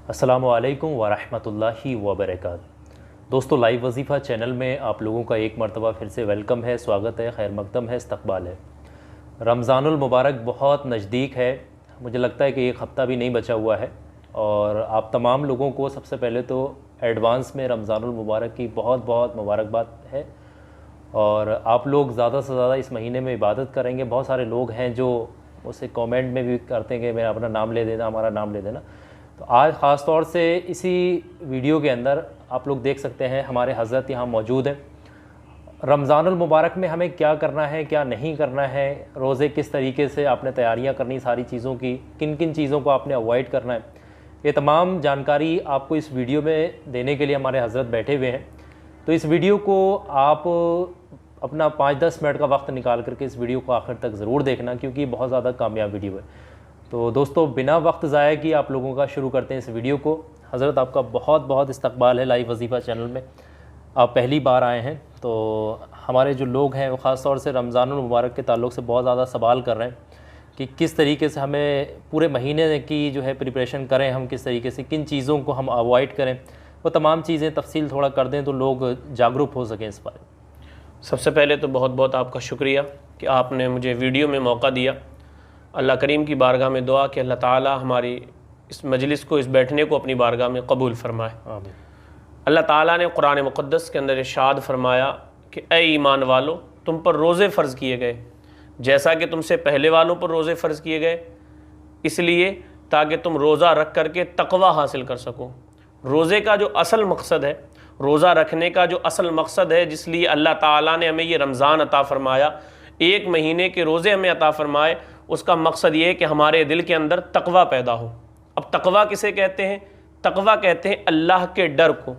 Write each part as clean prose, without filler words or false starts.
السلام علیکم ورحمۃ اللہ وبرکاتہ۔ دوستو، لائیو وظیفہ چینل میں آپ لوگوں کا ایک مرتبہ پھر سے ویلکم ہے، سواگت ہے، خیر مقدم ہے، استقبال ہے۔ رمضان المبارک بہت نزدیک ہے، مجھے لگتا ہے کہ ایک ہفتہ بھی نہیں بچا ہوا ہے، اور آپ تمام لوگوں کو سب سے پہلے تو ایڈوانس میں رمضان المبارک کی بہت بہت مبارکباد ہے۔ اور آپ لوگ زیادہ سے زیادہ اس مہینے میں عبادت کریں گے۔ بہت سارے لوگ ہیں جو اسے کامنٹ میں بھی کرتے ہیں کہ میرا اپنا نام لے دینا، ہمارا نام لے دینا۔ تو آج خاص طور سے اسی ویڈیو کے اندر آپ لوگ دیکھ سکتے ہیں ہمارے حضرت یہاں موجود ہیں۔ رمضان المبارک میں ہمیں کیا کرنا ہے، کیا نہیں کرنا ہے، روزے کس طریقے سے آپ نے تیاریاں کرنی ساری چیزوں کی، کن کن چیزوں کو آپ نے اوائڈ کرنا ہے، یہ تمام جانکاری آپ کو اس ویڈیو میں دینے کے لیے ہمارے حضرت بیٹھے ہوئے ہیں۔ تو اس ویڈیو کو آپ اپنا 5-10 منٹ کا وقت نکال کر کے اس ویڈیو کو آخر تک ضرور دیکھنا، کیونکہ یہ بہت زیادہ کامیاب ویڈیو ہے۔ تو دوستو، بنا وقت ضائع کیے آپ لوگوں کا شروع کرتے ہیں اس ویڈیو کو۔ حضرت آپ کا بہت بہت استقبال ہے لائیو وظیفہ چینل میں، آپ پہلی بار آئے ہیں۔ تو ہمارے جو لوگ ہیں وہ خاص طور سے رمضان المبارک کے تعلق سے بہت زیادہ سوال کر رہے ہیں کہ کس طریقے سے ہمیں پورے مہینے کی جو ہے پریپریشن کریں، ہم کس طریقے سے کن چیزوں کو ہم اوائڈ کریں، وہ تمام چیزیں تفصیل تھوڑا کر دیں تو لوگ جاگروک ہو سکیں اس بارے میں۔ سب سے پہلے تو بہت بہت آپ کا شکریہ کہ آپ نے مجھے ویڈیو میں موقع دیا۔ اللہ کریم کی بارگاہ میں دعا کہ اللہ تعالی ہماری اس مجلس کو، اس بیٹھنے کو اپنی بارگاہ میں قبول فرمائے۔ آمین۔ اللہ تعالیٰ نے قرآن مقدس کے اندر ارشاد فرمایا کہ اے ایمان والو، تم پر روزے فرض کیے گئے جیسا کہ تم سے پہلے والوں پر روزے فرض کیے گئے، اس لیے تاکہ تم روزہ رکھ کر کے تقوی حاصل کر سکو۔ روزے کا جو اصل مقصد ہے، روزہ رکھنے کا جو اصل مقصد ہے، جس لیے اللہ تعالیٰ نے ہمیں یہ رمضان عطا فرمایا، ایک مہینے کے روزے ہمیں عطا فرمائے، اس کا مقصد یہ ہے کہ ہمارے دل کے اندر تقوی پیدا ہو۔ اب تقوی کسے کہتے ہیں؟ تقوی کہتے ہیں اللہ کے ڈر کو۔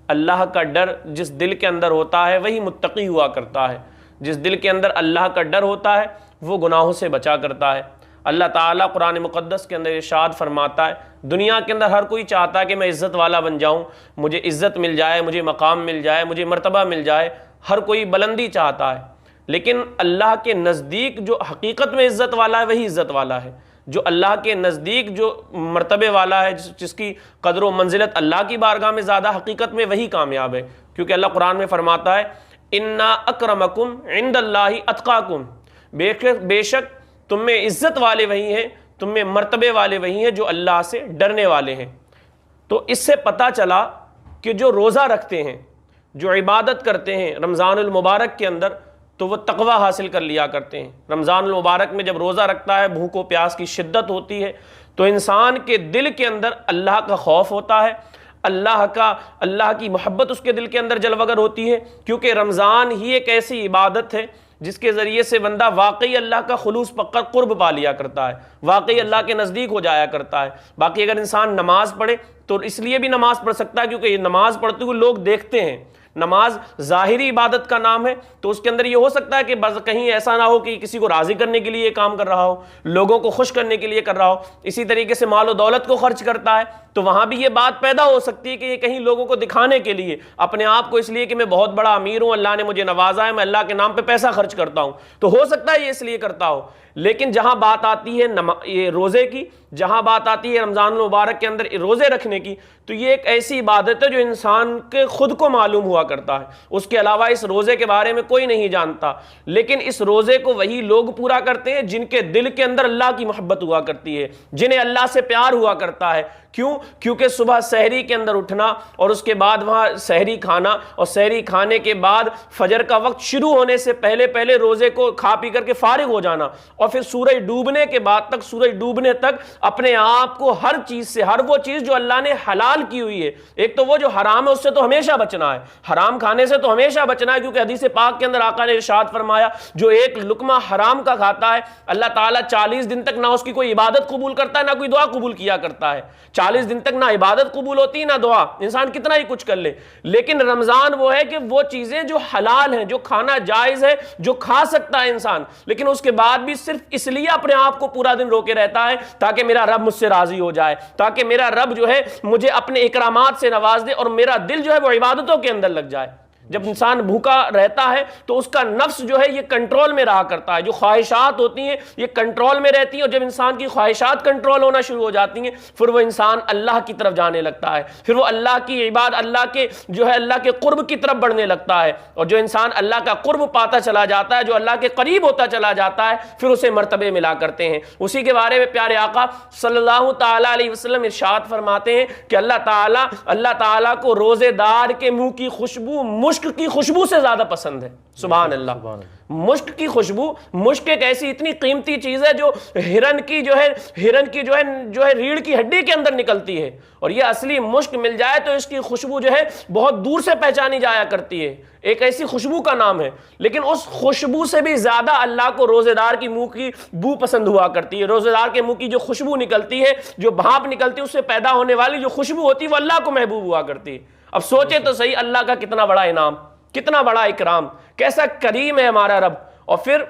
اللہ کا ڈر جس دل کے اندر ہوتا ہے وہی متقی ہوا کرتا ہے۔ جس دل کے اندر اللہ کا ڈر ہوتا ہے وہ گناہوں سے بچا کرتا ہے۔ اللہ تعالیٰ قرآن مقدس کے اندر ارشاد فرماتا ہے، دنیا کے اندر ہر کوئی چاہتا ہے کہ میں عزت والا بن جاؤں، مجھے عزت مل جائے، مجھے مقام مل جائے، مجھے مرتبہ مل جائے، ہر کوئی بلندی چاہتا ہے۔ لیکن اللہ کے نزدیک جو حقیقت میں عزت والا ہے وہی عزت والا ہے۔ جو اللہ کے نزدیک جو مرتبے والا ہے، جس کی قدر و منزلت اللہ کی بارگاہ میں زیادہ، حقیقت میں وہی کامیاب ہے۔ کیونکہ اللہ قرآن میں فرماتا ہے اِنَّا أَكْرَمَكُمْ عِنْدَ اللَّهِ أَتْقَاكُمْ، بے شک تم میں عزت والے وہی ہیں، تم میں مرتبے والے وہی ہیں جو اللہ سے ڈرنے والے ہیں۔ تو اس سے پتہ چلا کہ جو روزہ رکھتے ہیں، جو عبادت کرتے ہیں رمضان المبارک کے اندر، تو وہ تقوی حاصل کر لیا کرتے ہیں۔ رمضان المبارک میں جب روزہ رکھتا ہے، بھوک و پیاس کی شدت ہوتی ہے، تو انسان کے دل کے اندر اللہ کا خوف ہوتا ہے، اللہ کی محبت اس کے دل کے اندر جلوگر ہوتی ہے، کیونکہ رمضان ہی ایک ایسی عبادت ہے جس کے ذریعے سے بندہ واقعی اللہ کا خلوص قرب پا لیا کرتا ہے، واقعی اللہ کے نزدیک ہو جایا کرتا ہے۔ باقی اگر انسان نماز پڑھے تو اس لیے بھی نماز پڑھ سکتا ہے کیونکہ یہ نماز پڑھتے ہوئے لوگ دیکھتے ہیں۔ نماز ظاہری عبادت کا نام ہے، تو اس کے اندر یہ ہو سکتا ہے کہ کہیں ایسا نہ ہو کہ کسی کو راضی کرنے کے لیے یہ کام کر رہا ہو، لوگوں کو خوش کرنے کے لیے کر رہا ہو، اسی طریقے سے مال و دولت کو خرچ کرتا ہے، تو وہاں بھی یہ بات پیدا ہو سکتی ہے کہ یہ کہیں لوگوں کو دکھانے کے لیے، اپنے آپ کو اس لیے کہ میں بہت بڑا امیر ہوں، اللہ نے مجھے نوازا ہے، میں اللہ کے نام پہ پیسہ خرچ کرتا ہوں، تو ہو سکتا ہے یہ اس لیے کرتا ہو۔ لیکن جہاں بات آتی ہے یہ روزے کی، جہاں بات آتی ہے رمضان المبارک کے اندر روزے رکھنے کی، تو یہ ایک ایسی عبادت ہے جو انسان کے خود کو معلوم ہوا کرتا ہے، اس کے علاوہ اس روزے کے بارے میں کوئی نہیں جانتا۔ لیکن اس روزے کو وہی لوگ پورا کرتے ہیں جن کے دل کے اندر اللہ کی محبت ہوا کرتی ہے، جنہیں اللہ سے پیار ہوا کرتا ہے۔ کیوں؟ کیونکہ صبح سحری کے اندر اٹھنا اور اس کے بعد وہاں سحری کھانا، اور سحری کھانے کے بعد فجر کا وقت شروع ہونے سے پہلے روزے کو کھا پی کر کے فارغ ہو جانا، اور پھر سورج ڈوبنے کے بعد تک، سورج ڈوبنے تک اپنے آپ کو ہر چیز سے، ہر وہ چیز جو اللہ نے حلال کی ہوئی ہے، ایک تو وہ جو حرام ہے اس سے تو ہمیشہ بچنا ہے، حرام کھانے سے تو ہمیشہ بچنا ہے، کیونکہ حدیث پاک کے اندر آقا نے ارشاد فرمایا جو ایک لقمہ حرام کا کھاتا ہے اللہ تعالیٰ 40 دن تک نہ اس کی کوئی عبادت قبول کرتا ہے، نہ کوئی دعا قبول کیا کرتا ہے۔ 40 دن تک نہ عبادت قبول ہوتی نہ دعا، انسان کتنا ہی کچھ کر لے۔ لیکن رمضان وہ ہے کہ وہ چیزیں جو حلال ہیں، جو کھانا جائز ہے، جو کھا سکتا ہے انسان، لیکن اس کے بعد بھی صرف اس لیے اپنے آپ کو پورا دن روکے رہتا ہے تاکہ میرا رب مجھ سے راضی ہو جائے، تاکہ میرا رب جو ہے مجھے اپنے اکرامات سے نواز دے اور میرا دل جو ہے وہ عبادتوں کے اندر لگ جائے۔ جب انسان بھوکا رہتا ہے تو اس کا نفس جو ہے یہ کنٹرول میں رہا کرتا ہے، جو خواہشات ہوتی ہیں یہ کنٹرول میں رہتی ہیں، اور جب انسان کی خواہشات کنٹرول ہونا شروع ہو جاتی ہیں پھر وہ انسان اللہ کی طرف جانے لگتا ہے، پھر وہ اللہ کی عبادت، اللہ کے قرب کی طرف بڑھنے لگتا ہے، اور جو انسان اللہ کا قرب پاتا چلا جاتا ہے، جو اللہ کے قریب ہوتا چلا جاتا ہے، پھر اسے مرتبے ملا کرتے ہیں۔ اسی کے بارے میں پیارے آقا صلی اللہ تعالیٰ علیہ وسلم ارشاد فرماتے ہیں کہ اللہ تعالیٰ کو روزے دار کے منہ کی خوشبو مشک کی خوشبو سے زیادہ پسند ہے۔ سبحان اللہ۔ مشک کی خوشبو، مشک ایک ایسی اتنی قیمتی چیز ہے جو ہرن کی جو ہے ریڑھ کی ہڈی کے اندر نکلتی ہے، اور یہ اصلی مشک مل جائے تو اس کی خوشبو جو ہے بہت دور سے پہچانی جایا کرتی ہے، ایک ایسی خوشبو کا نام ہے، لیکن اس خوشبو سے بھی زیادہ اللہ کو روزے دار کی منہ کی بو پسند ہوا کرتی ہے۔ روزے دار کے منہ کی جو خوشبو نکلتی ہے، جو بھاپ نکلتی ہے، اس سے پیدا ہونے والی جو خوشبو ہوتی ہے وہ اللہ کو محبوب ہوا کرتی ہے۔ اب سوچے تو صحیح اللہ کا کتنا بڑا انعام، کتنا بڑا اکرام، کیسا کریم ہے ہمارا رب۔ اور پھر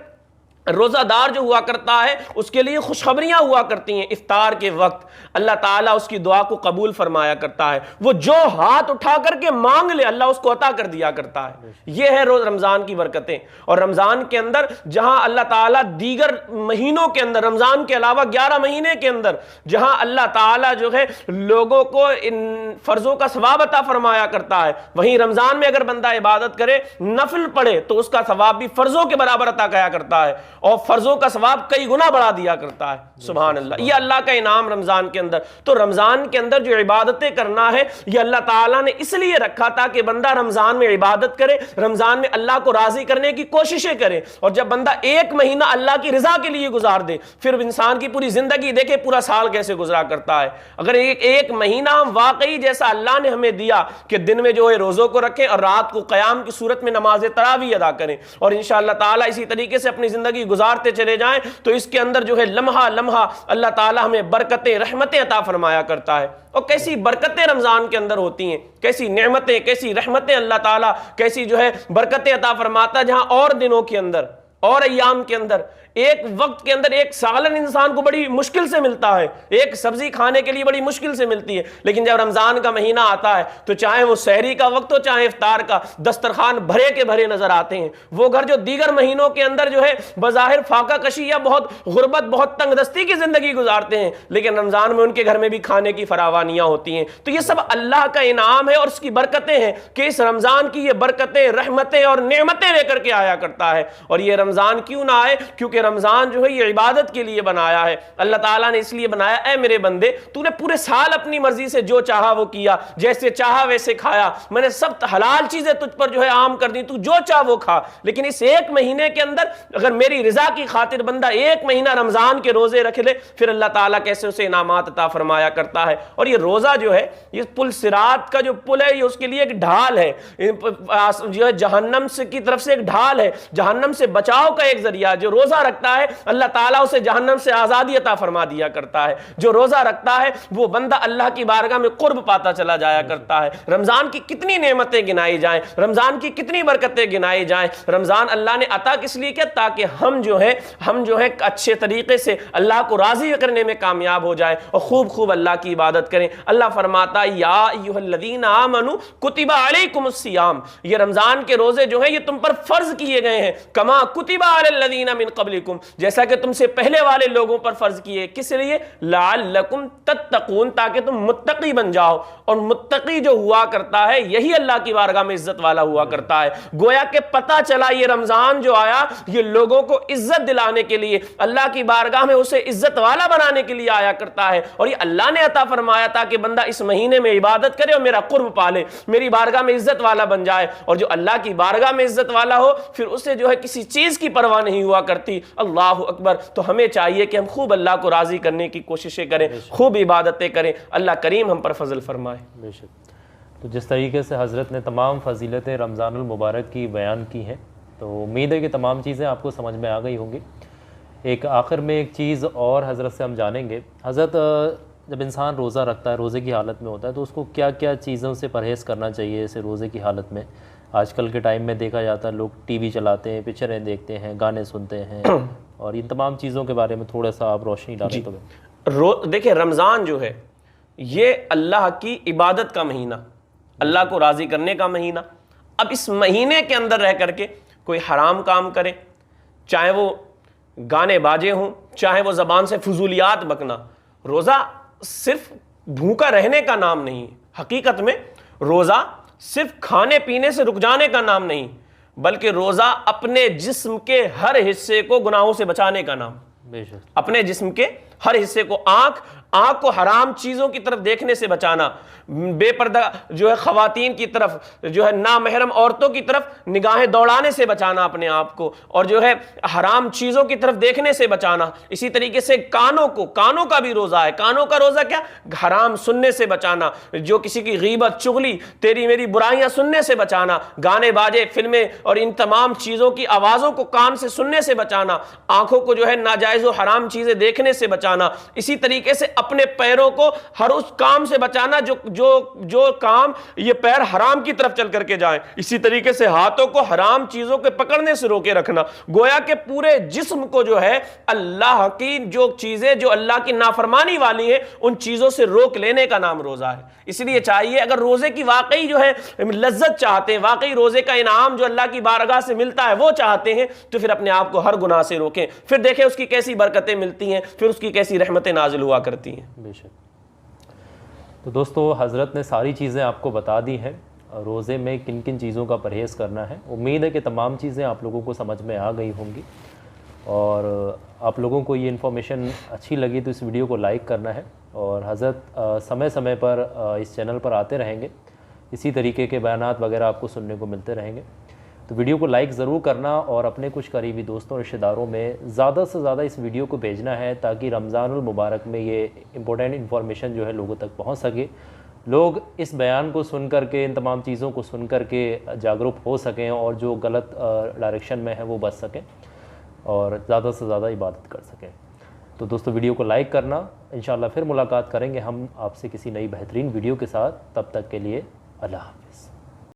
روزہ دار جو ہوا کرتا ہے اس کے لیے خوشخبریاں ہوا کرتی ہیں، افطار کے وقت اللہ تعالیٰ اس کی دعا کو قبول فرمایا کرتا ہے، وہ جو ہاتھ اٹھا کر کے مانگ لے اللہ اس کو عطا کر دیا کرتا ہے۔ یہ ہے روز رمضان کی برکتیں۔ اور رمضان کے اندر جہاں اللہ تعالیٰ دیگر مہینوں کے اندر، رمضان کے علاوہ 11 مہینے کے اندر جہاں اللہ تعالیٰ جو ہے لوگوں کو ان فرضوں کا ثواب عطا فرمایا کرتا ہے، وہیں رمضان میں اگر بندہ عبادت کرے، نفل پڑھے تو اس کا ثواب بھی فرضوں کے برابر عطا کیا کرتا ہے، اور فرضوں کا ثواب کئی گنا بڑھا دیا کرتا ہے۔ سبحان اللہ، یہ اللہ کا انعام رمضان کے اندر۔ تو رمضان کے اندر جو عبادتیں کرنا ہے یہ اللہ تعالیٰ نے اس لیے رکھا تاکہ بندہ رمضان میں عبادت کرے، رمضان میں اللہ کو راضی کرنے کی کوششیں کرے، اور جب بندہ ایک مہینہ اللہ کی رضا کے لیے گزار دے پھر انسان کی پوری زندگی دیکھے پورا سال کیسے گزرا کرتا ہے۔ اگر ایک مہینہ ہم واقعی جیسا اللہ نے ہمیں دیا کہ دن میں جو ہے روزوں کو رکھیں اور رات کو قیام کی صورت میں نماز تراویح ادا کریں، اور انشاءاللہ تعالیٰ اسی طریقے سے اپنی زندگی گزارتے چلے جائیں تو اس کے اندر جو ہے لمحہ لمحہ اللہ تعالیٰ ہمیں برکتیں، رحمتیں عطا فرمایا کرتا ہے۔ اور کیسی برکتیں رمضان کے اندر ہوتی ہیں، کیسی نعمتیں، کیسی رحمتیں اللہ تعالیٰ، کیسی جو ہے برکتیں عطا فرماتا ہے، جہاں اور دنوں کے اندر اور ایام کے اندر ایک وقت کے اندر ایک سالن انسان کو بڑی مشکل سے ملتا ہے، ایک سبزی کھانے کے لیے بڑی مشکل سے ملتی ہے، لیکن جب رمضان کا مہینہ آتا ہے تو چاہے وہ سحری کا وقت ہو چاہے افطار کا، دسترخوان بھرے کے بھرے نظر آتے ہیں۔ وہ گھر جو دیگر مہینوں کے اندر جو ہے بظاہر فاقہ کشی یا بہت غربت، بہت تنگ دستی کی زندگی گزارتے ہیں، لیکن رمضان میں ان کے گھر میں بھی کھانے کی فراوانیاں ہوتی ہیں۔ تو یہ سب اللہ کا انعام ہے اور اس کی برکتیں ہیں کہ اس رمضان کی یہ برکتیں، رحمتیں اور نعمتیں لے کر کے آیا کرتا ہے۔ اور یہ رمضان کیوں نہ آئے؟ کیونکہ رمضان جو ہے یہ عبادت کے لیے بنایا ہے۔ اللہ تعالیٰ نے اس لیے بنایا، اے میرے بندے تو نے پورے سال اپنی مرضی سے جو چاہا وہ کیا، جیسے چاہا ویسے کھایا، میں نے سب حلال چیزیں تجھ پر جو ہے عام کر دی، تو جو چاہ وہ کھا، لیکن اس ایک مہینے کے اندر اگر میری رضا کی خاطر بندہ ایک مہینہ رمضان کے روزے رکھ لے پھر اللہ تعالیٰ کیسے اسے انعامات عطا فرمایا کرتا ہے۔ اور یہ روزہ جو ہے یہ پل صراط کا جو پل ہے یہ اس کے لیے ایک ڈھال ہے، جو ہے جہنم سے کی طرف سے ایک ڈھال ہے، جہنم سے بچاؤ کا ایک ذریعہ۔ جو روزہ رکھتا ہے اللہ تعالیٰ اسے جہنم سے آزادی عطا فرما دیا کرتا ہے۔ جو روزہ رکھتا ہے وہ بندہ اللہ کی بارگاہ میں قرب پاتا چلا جایا کرتا ہے۔ رمضان کی کتنی نعمتیں گنائی جائیں، رمضان کی کتنی برکتیں گنائی جائیں۔ رمضان اللہ نے عطا کس لیے کیا؟ تاکہ ہم جو ہے اچھے طریقے سے اللہ کو راضی کرنے میں کامیاب ہو جائیں اور خوب اللہ کی عبادت کریں۔ اللہ فرماتا یا ایھا الذین آمنوا کتب علیکم الصیام، یہ رمضان کے روزے جو ہیں یہ تم پر فرض کیے گئے ہیں، کما کتب علی الذین من قبلکم، جیسا کہ تم سے پہلے والے لوگوں پر فرض کیے۔ کس لیے؟ لعلکم تتقون، تاکہ تم متقی بن جاؤ۔ اور متقی جو ہوا کرتا ہے یہی اللہ کی بارگاہ میں عزت والا ہوا کرتا ہے۔ گویا کہ پتہ چلا یہ رمضان جو آیا یہ لوگوں کو عزت دلانے کے لیے، اللہ کی بارگاہ میں اسے عزت والا بنانے کے لیے آیا کرتا ہے، اور یہ اللہ نے عطا فرمایا تھا کہ بندہ اس مہینے میں عبادت کرے اور میرا قرب پالے، میری بارگاہ میں عزت والا بن جائے۔ اور جو اللہ کی بارگاہ میں عزت والا ہو پھر اسے جو ہے کسی چیز کی پرواہ نہیں ہوا کرتی۔ اللہ اکبر۔ تو ہمیں چاہیے کہ ہم خوب اللہ کو راضی کرنے کی کوششیں کریں، خوب عبادتیں کریں، اللہ کریم ہم پر فضل فرمائے۔ بے شک۔ تو جس طریقے سے حضرت نے تمام فضیلتیں رمضان المبارک کی بیان کی ہیں تو امید ہے کہ تمام چیزیں آپ کو سمجھ میں آ گئی ہوں گی۔ ایک آخر میں ایک چیز اور حضرت سے ہم جانیں گے، حضرت جب انسان روزہ رکھتا ہے، روزے کی حالت میں ہوتا ہے تو اس کو کیا کیا چیزوں سے پرہیز کرنا چاہیے ایسے روزے کی حالت میں؟ آج کل کے ٹائم میں دیکھا جاتا ہے لوگ ٹی وی چلاتے ہیں، پکچریں دیکھتے ہیں، گانے سنتے ہیں، اور ان تمام چیزوں کے بارے میں تھوڑا سا آپ روشنی ڈالیں تو۔ دیکھیں رمضان جو ہے یہ اللہ کی عبادت کا مہینہ، اللہ کو راضی کرنے کا مہینہ، اب اس مہینے کے اندر رہ کر کے کوئی حرام کام کرے، چاہے وہ گانے باجے ہوں، چاہے وہ زبان سے فضولیات بکنا، روزہ صرف بھوکا رہنے کا نام نہیں، حقیقت میں روزہ صرف کھانے پینے سے رک جانے کا نام نہیں، بلکہ روزہ اپنے جسم کے ہر حصے کو گناہوں سے بچانے کا نام، بے شک، اپنے جسم کے ہر حصے کو، آنکھ کو حرام چیزوں کی طرف دیکھنے سے بچانا، بے پردہ جو ہے خواتین کی طرف، جو ہے نامحرم عورتوں کی طرف نگاہیں دوڑانے سے بچانا اپنے آپ کو، اور جو ہے حرام چیزوں کی طرف دیکھنے سے بچانا۔ اسی طریقے سے کانوں کا بھی روزہ ہے، کانوں کا روزہ کیا؟ حرام سننے سے بچانا، جو کسی کی غیبت، چغلی، تیری میری برائیاں سننے سے بچانا، گانے باجے، فلمیں اور ان تمام چیزوں کی آوازوں کو کان سے سننے سے بچانا، آنکھوں کو جو ہے ناجائز و حرام چیزیں دیکھنے سے بچانا، اسی طریقے سے اپنے پیروں کو ہر اس کام سے بچانا جو کام یہ پیر حرام کی طرف چل کر کے جائیں، اسی طریقے سے ہاتھوں کو حرام چیزوں کے پکڑنے سے روکے رکھنا، گویا کہ پورے جسم کو جو ہے اللہ کی جو چیزیں جو اللہ کی نافرمانی والی ہیں ان چیزوں سے روک لینے کا نام روزہ ہے۔ اس لیے چاہیے اگر روزے کی واقعی جو ہے لذت چاہتے ہیں، واقعی روزے کا انعام جو اللہ کی بارگاہ سے ملتا ہے وہ چاہتے ہیں، تو پھر اپنے آپ کو ہر گناہ سے روکیں، پھر دیکھیں اس کی کیسی برکتیں ملتی ہیں، پھر اس کی کیسی رحمتیں نازل ہوا کرتی ہیں۔ بے شک۔ تو دوستو، حضرت نے ساری چیزیں آپ کو بتا دی ہیں، روزے میں کن کن چیزوں کا پرہیز کرنا ہے۔ امید ہے کہ تمام چیزیں آپ لوگوں کو سمجھ میں آ گئی ہوں گی، اور آپ لوگوں کو یہ انفارمیشن اچھی لگی تو اس ویڈیو کو لائک کرنا ہے، اور حضرت سمے سمے پر اس چینل پر آتے رہیں گے، اسی طریقے کے بیانات وغیرہ آپ کو سننے کو ملتے رہیں گے۔ تو ویڈیو کو لائک ضرور کرنا، اور اپنے کچھ قریبی دوستوں رشتہ داروں میں زیادہ سے زیادہ اس ویڈیو کو بھیجنا ہے، تاکہ رمضان المبارک میں یہ امپورٹنٹ انفارمیشن جو ہے لوگوں تک پہنچ سکے، لوگ اس بیان کو سن کر کے، ان تمام چیزوں کو سن کر کے جاگروک ہو سکیں، اور جو غلط ڈائریکشن میں ہے وہ بچ سکیں، اور زیادہ سے زیادہ عبادت کر سکیں۔ تو دوستو، ویڈیو کو لائک کرنا۔ انشاءاللہ پھر ملاقات کریں گے ہم آپ سے کسی نئی بہترین ویڈیو کے ساتھ، تب تک کے لیے اللہ حافظ۔